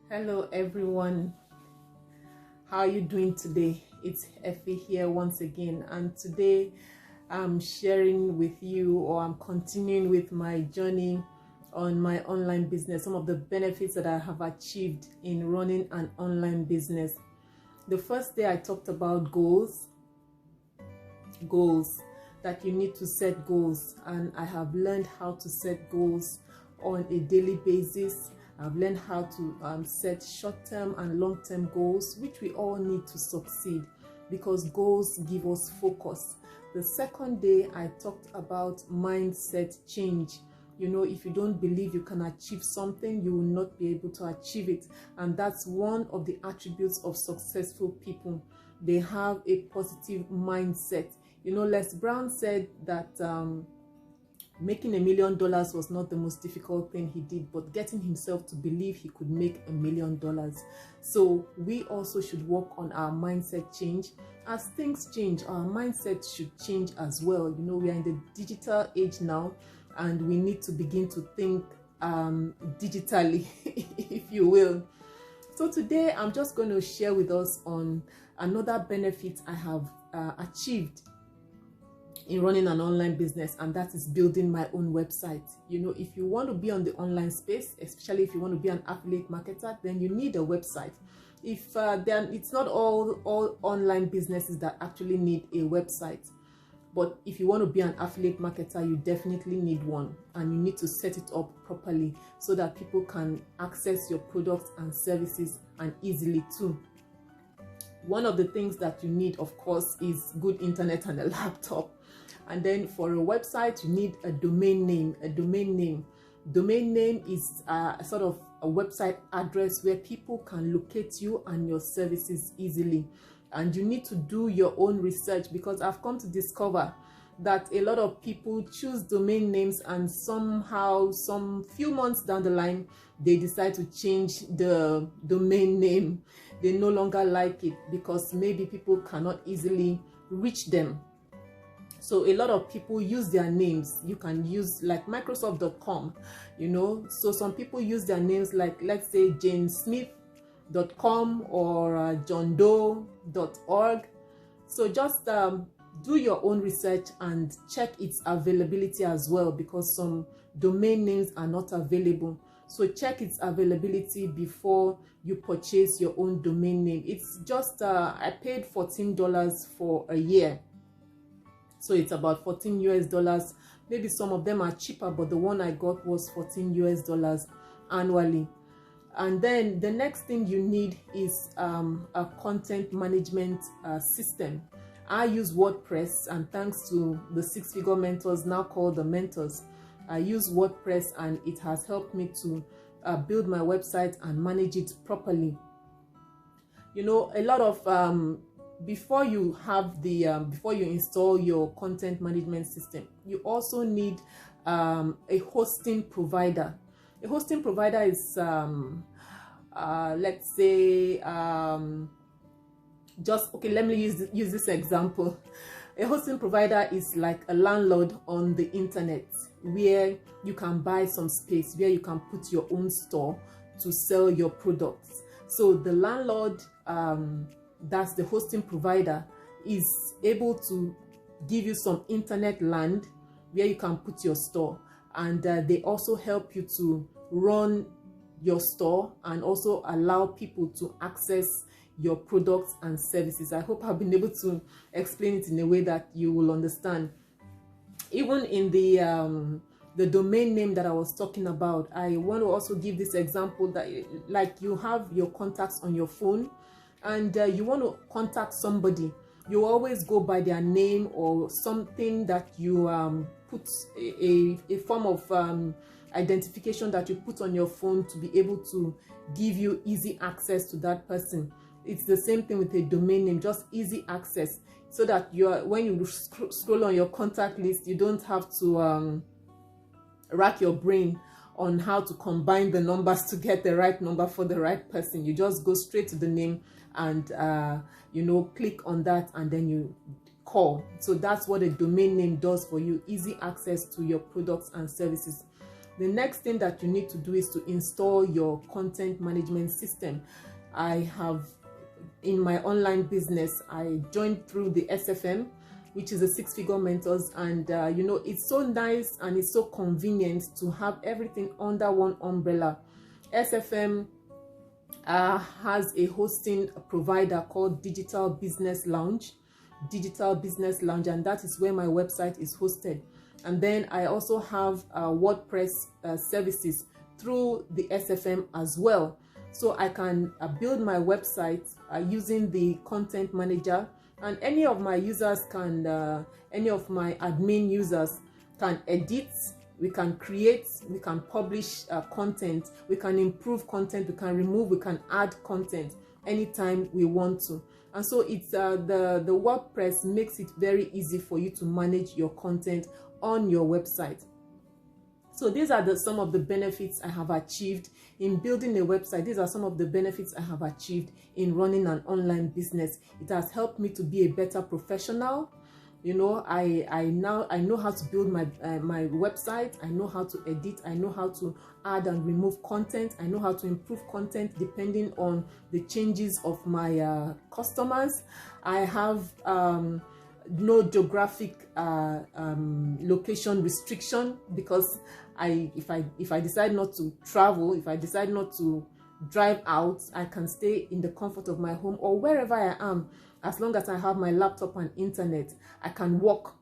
Hello everyone, how are you doing today? It's Effie here once again, and today I'm sharing with you, or I'm continuing with my journey on my online business, some of the benefits that I have achieved in running an online business. The first day I talked about goals, that you need to set goals, and I have learned how to set goals on a daily basis. I've learned how to set short-term and long-term goals, which we all need to succeed, because goals give us focus. The second day I talked about mindset change. You know, if you don't believe you can achieve something, you will not be able to achieve it. And that's one of the attributes of successful people. They have a positive mindset. You know, Les Brown said that making $1 million was not the most difficult thing he did, but getting himself to believe he could make $1 million. So we also should work on our mindset change. As things change, our mindset should change as well. You know, we are in the digital age now, and we need to begin to think digitally, if you will. So today I'm just going to share with us on another benefit I have achieved in running an online business, and that is building my own website. You know, if you want to be on the online space, especially if you want to be an affiliate marketer, then you need a website. If then it's not all online businesses that actually need a website, but if you want to be an affiliate marketer, you definitely need one, and you need to set it up properly so that people can access your products and services, and easily too. One of the things that you need, of course, is good internet and a laptop. And then for a website, you need a domain name. Domain name is sort of a website address where people can locate you and your services easily. And you need to do your own research, because I've come to discover that a lot of people choose domain names, and somehow, some few months down the line, they decide to change the domain name. They no longer like it because maybe people cannot easily reach them. So a lot of people use their names. You can use like Microsoft.com, you know. So some people use their names like, let's say, JaneSmith.com or JohnDoe.org. So just do your own research and check its availability as well, because some domain names are not available. So check its availability before you purchase your own domain name. It's just I paid $14 for a year. So it's about $14 US. Maybe some of them are cheaper, but the one I got was $14 US annually. And then the next thing you need is a content management system. I use WordPress, and thanks to the six-figure mentors, now called the mentors, I use WordPress, and it has helped me to build my website and manage it properly. You know, a lot of before you install your content management system, you also need a hosting provider. A hosting provider is let's say let me use this example. A hosting provider is like a landlord on the internet, where you can buy some space, where you can put your own store to sell your products. So the landlord, that's the hosting provider, is able to give you some internet land where you can put your store, and they also help you to run your store and also allow people to access your products and services. I hope I've been able to explain it in a way that you will understand. Even in the domain name that I was talking about, I want to also give this example that, like, you have your contacts on your phone, and you want to contact somebody, you always go by their name or something that you put a form of identification that you put on your phone to be able to give you easy access to that person. It's the same thing with a domain name, just easy access, so that when you scroll on your contact list, you don't have to rack your brain on how to combine the numbers to get the right number for the right person. You just go straight to the name and you know, click on that, and then you call. So that's what a domain name does for you: easy access to your products and services. The next thing that you need to do is to install your content management system. I have, in my online business, I joined through the SFM, which is a Six Figure Mentors, and you know, it's so nice and it's so convenient to have everything under one umbrella. SFM has a hosting provider called Digital Business Lounge, and that is where my website is hosted. And then I also have WordPress services through the SFM as well. So I can build my website using the content manager, and any of my users can, any of my admin users can edit, we can create, we can publish content, we can improve content, we can remove, we can add content anytime we want to. And so it's the WordPress makes it very easy for you to manage your content on your website. So these are some of the benefits I have achieved in building a website. These are some of the benefits I have achieved in running an online business. It has helped me to be a better professional. You know, I know how to build my website. I know how to edit. I know how to add and remove content. I know how to improve content depending on the changes of my customers. I have no geographic location restriction, because if I decide not to travel, if I decide not to drive out, I can stay in the comfort of my home or wherever I am. As long as I have my laptop and internet, I can work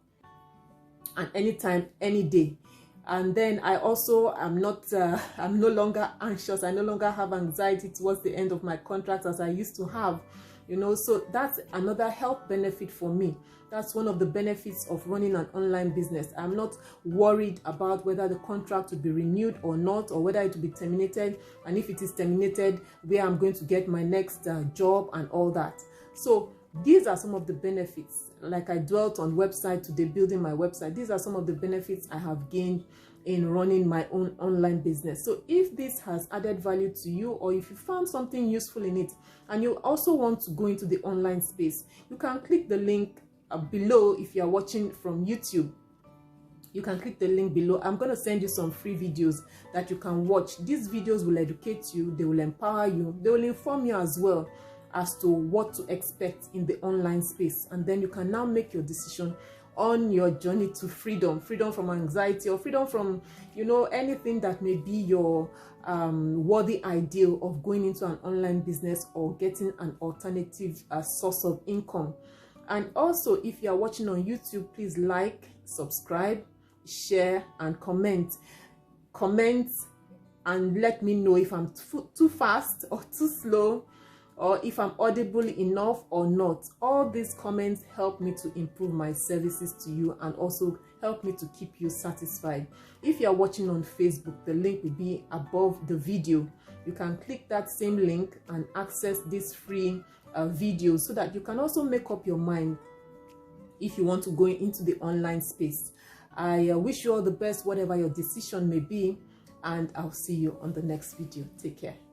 at any time, any day. And then I also am not, I'm no longer anxious. I no longer have anxiety towards the end of my contract as I used to have. You know, so that's another health benefit for me. That's one of the benefits of running an online business. I'm not worried about whether the contract will be renewed or not, or whether it will be terminated, and if it is terminated, where I'm going to get my next job and all that. So these are some of the benefits. Like I dwelt on website today, building my website. These are some of the benefits I have gained in running my own online business. So if this has added value to you, or if you found something useful in it and you also want to go into the online space, you can click the link below. If you are watching from YouTube, you can click the link below. I'm going to send you some free videos that you can watch. These videos will educate you, they will empower you, they will inform you as well as to what to expect in the online space. And then you can now make your decision on your journey to freedom from anxiety, or freedom from, you know, anything that may be your worthy ideal of going into an online business or getting an alternative source of income. And also, if you are watching on YouTube, please like, subscribe, share, and comment and let me know if I'm too fast or too slow, or if I'm audible enough or not. All these comments help me to improve my services to you, and also help me to keep you satisfied. If you are watching on Facebook, the link will be above the video. You can click that same link and access this free video, so that you can also make up your mind if you want to go into the online space. I wish you all the best, whatever your decision may be, and I'll see you on the next video. Take care.